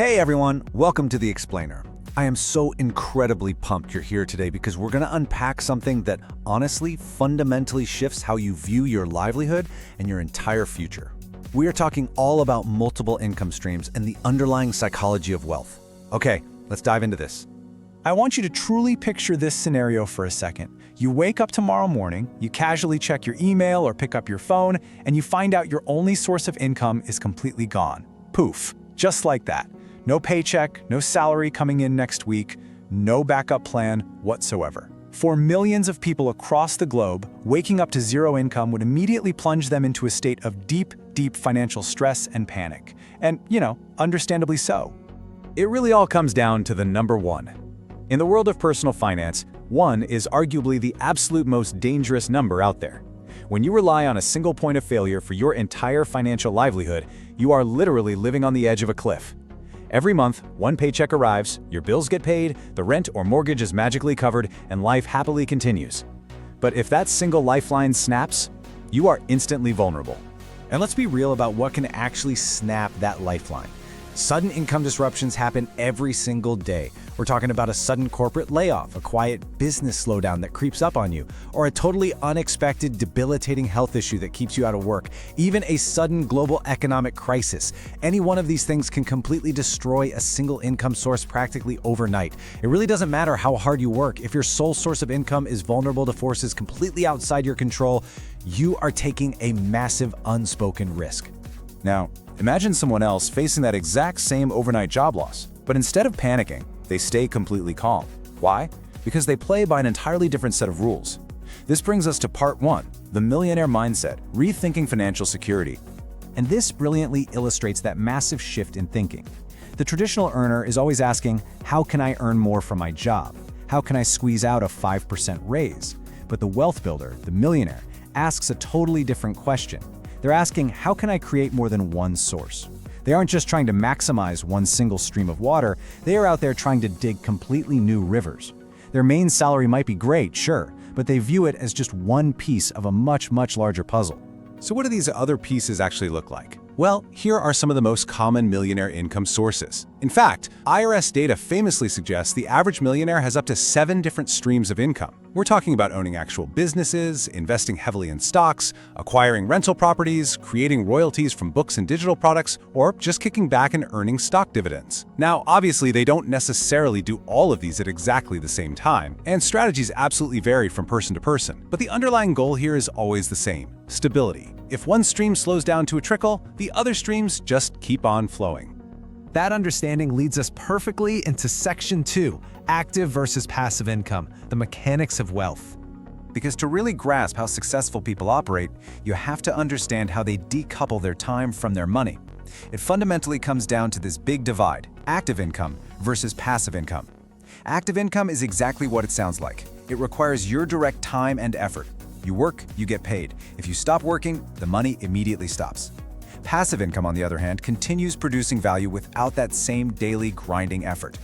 Hey everyone, welcome to The Explainer. I am so incredibly pumped you're here today because we're going to unpack something that honestly fundamentally shifts how you view your livelihood and your entire future. We are talking all about multiple income streams and the underlying psychology of wealth. Okay, let's dive into this. I want you to truly picture this scenario for a second. You wake up tomorrow morning, you casually check your email or pick up your phone, and you find out your only source of income is completely gone. Poof, just like that. No paycheck, no salary coming in next week, no backup plan whatsoever. For millions of people across the globe, waking up to zero income would immediately plunge them into a state of deep financial stress and panic. And, understandably so. It really all comes down to the number one. In the world of personal finance, one is arguably the absolute most dangerous number out there. When you rely on a single point of failure for your entire financial livelihood, you are literally living on the edge of a cliff. Every month, one paycheck arrives, your bills get paid, the rent or mortgage is magically covered, and life happily continues. But if that single lifeline snaps, you are instantly vulnerable. And let's be real about what can actually snap that lifeline. Sudden income disruptions happen every single day. We're talking about a sudden corporate layoff, a quiet business slowdown that creeps up on you, or a totally unexpected, debilitating health issue that keeps you out of work, even a sudden global economic crisis. Any one of these things can completely destroy a single income source practically overnight. It really doesn't matter how hard you work. If your sole source of income is vulnerable to forces completely outside your control, you are taking a massive unspoken risk. Now, imagine someone else facing that exact same overnight job loss, but instead of panicking, they stay completely calm. Why? Because they play by an entirely different set of rules. This brings us to part one, the millionaire mindset, rethinking financial security. And this brilliantly illustrates that massive shift in thinking. The traditional earner is always asking, how can I earn more from my job? How can I squeeze out a 5% raise? But the wealth builder, the millionaire, asks a totally different question. They're asking, how can I create more than one source? They aren't just trying to maximize one single stream of water, they are out there trying to dig completely new rivers. Their main salary might be great, sure, but they view it as just one piece of a much larger puzzle. So what do these other pieces actually look like? Well, here are some of the most common millionaire income sources. In fact, IRS data famously suggests the average millionaire has up to 7 different streams of income. We're talking about owning actual businesses, investing heavily in stocks, acquiring rental properties, creating royalties from books and digital products, or just kicking back and earning stock dividends. Now, obviously, they don't necessarily do all of these at exactly the same time, and strategies absolutely vary from person to person. But the underlying goal here is always the same: stability. If one stream slows down to a trickle, the other streams just keep on flowing. That understanding leads us perfectly into section 2, active versus passive income, the mechanics of wealth. Because to really grasp how successful people operate, you have to understand how they decouple their time from their money. It fundamentally comes down to this big divide: active income versus passive income. Active income is exactly what it sounds like. It requires your direct time and effort. You work, you get paid. If you stop working, the money immediately stops. Passive income, on the other hand, continues producing value without that same daily grinding effort.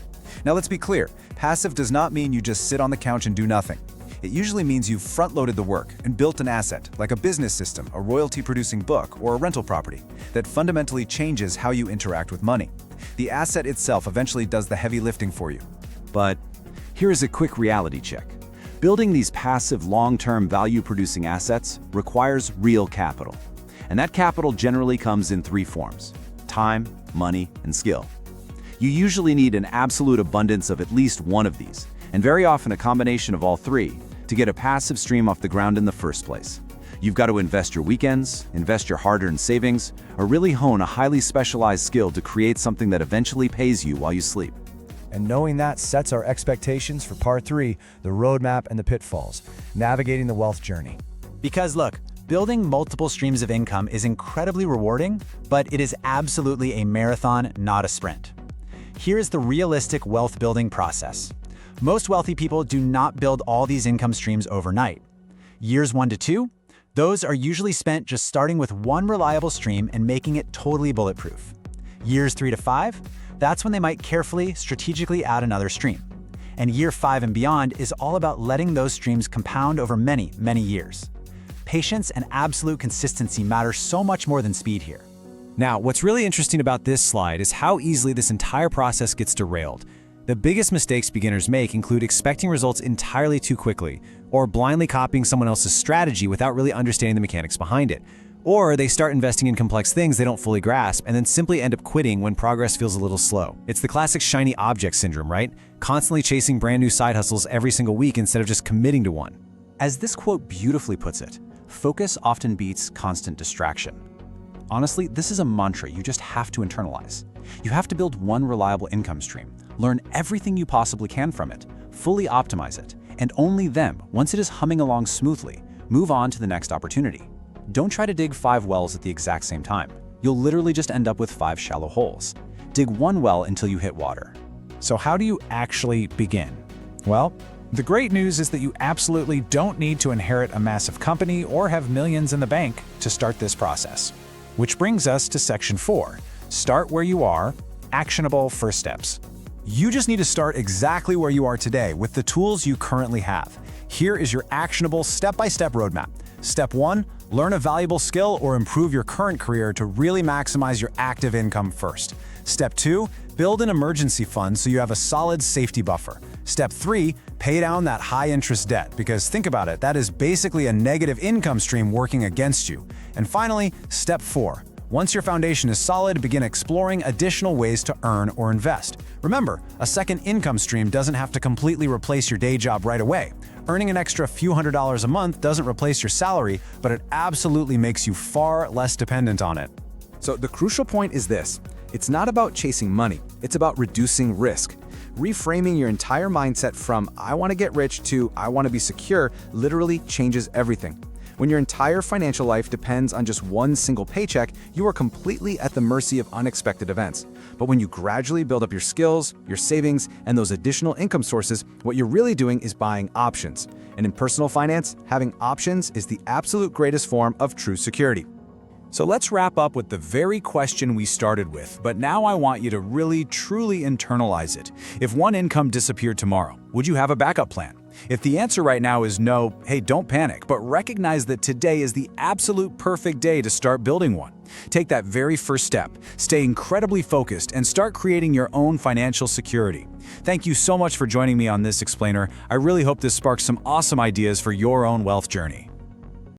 Now let's be clear, passive does not mean you just sit on the couch and do nothing. It usually means you've front-loaded the work and built an asset, like a business system, a royalty-producing book, or a rental property, that fundamentally changes how you interact with money. The asset itself eventually does the heavy lifting for you. But here is a quick reality check. Building these passive, long-term value-producing assets requires real capital. And that capital generally comes in 3 forms: time, money, and skill. You usually need an absolute abundance of at least one of these, and very often a combination of all 3, to get a passive stream off the ground in the first place. You've got to invest your weekends, invest your hard-earned savings, or really hone a highly specialized skill to create something that eventually pays you while you sleep. And knowing that sets our expectations for part 3, the roadmap and the pitfalls, navigating the wealth journey. Because look, building multiple streams of income is incredibly rewarding, but it is absolutely a marathon, not a sprint. Here is the realistic wealth building process. Most wealthy people do not build all these income streams overnight. Years 1 to 2, those are usually spent just starting with one reliable stream and making it totally bulletproof. Years 3 to 5, that's when they might carefully, strategically add another stream. And year 5 and beyond is all about letting those streams compound over many years. Patience and absolute consistency matter so much more than speed here. Now, what's really interesting about this slide is how easily this entire process gets derailed. The biggest mistakes beginners make include expecting results entirely too quickly, or blindly copying someone else's strategy without really understanding the mechanics behind it. Or they start investing in complex things they don't fully grasp and then simply end up quitting when progress feels a little slow. It's the classic shiny object syndrome, right? Constantly chasing brand new side hustles every single week instead of just committing to one. As this quote beautifully puts it, focus often beats constant distraction. Honestly, this is a mantra you just have to internalize. You have to build one reliable income stream, learn everything you possibly can from it, fully optimize it, and only then, once it is humming along smoothly, move on to the next opportunity. Don't try to dig 5 wells at the exact same time. You'll literally just end up with 5 shallow holes. Dig one well until you hit water. So how do you actually begin? Well, the great news is that you absolutely don't need to inherit a massive company or have millions in the bank to start this process. Which brings us to section 4. Start where you are, actionable first steps. You just need to start exactly where you are today with the tools you currently have. Here is your actionable step-by-step roadmap. Step 1, learn a valuable skill or improve your current career to really maximize your active income first. Step 2, build an emergency fund so you have a solid safety buffer. Step 3, pay down that high-interest debt, because think about it, that is basically a negative income stream working against you. And finally, step 4. Once your foundation is solid, begin exploring additional ways to earn or invest. Remember, a second income stream doesn't have to completely replace your day job right away. Earning an extra few $100s a month doesn't replace your salary, but it absolutely makes you far less dependent on it. So the crucial point is this. It's not about chasing money. It's about reducing risk. Reframing your entire mindset from "I want to get rich" to "I want to be secure" literally changes everything. When your entire financial life depends on just one single paycheck, you are completely at the mercy of unexpected events. But when you gradually build up your skills, your savings, and those additional income sources, what you're really doing is buying options. And in personal finance, having options is the absolute greatest form of true security. So let's wrap up with the very question we started with, but now I want you to really, truly internalize it. If one income disappeared tomorrow, would you have a backup plan? If the answer right now is no, hey, don't panic, but recognize that today is the absolute perfect day to start building one. Take that very first step, stay incredibly focused, and start creating your own financial security. Thank you so much for joining me on this explainer. I really hope this sparks some awesome ideas for your own wealth journey.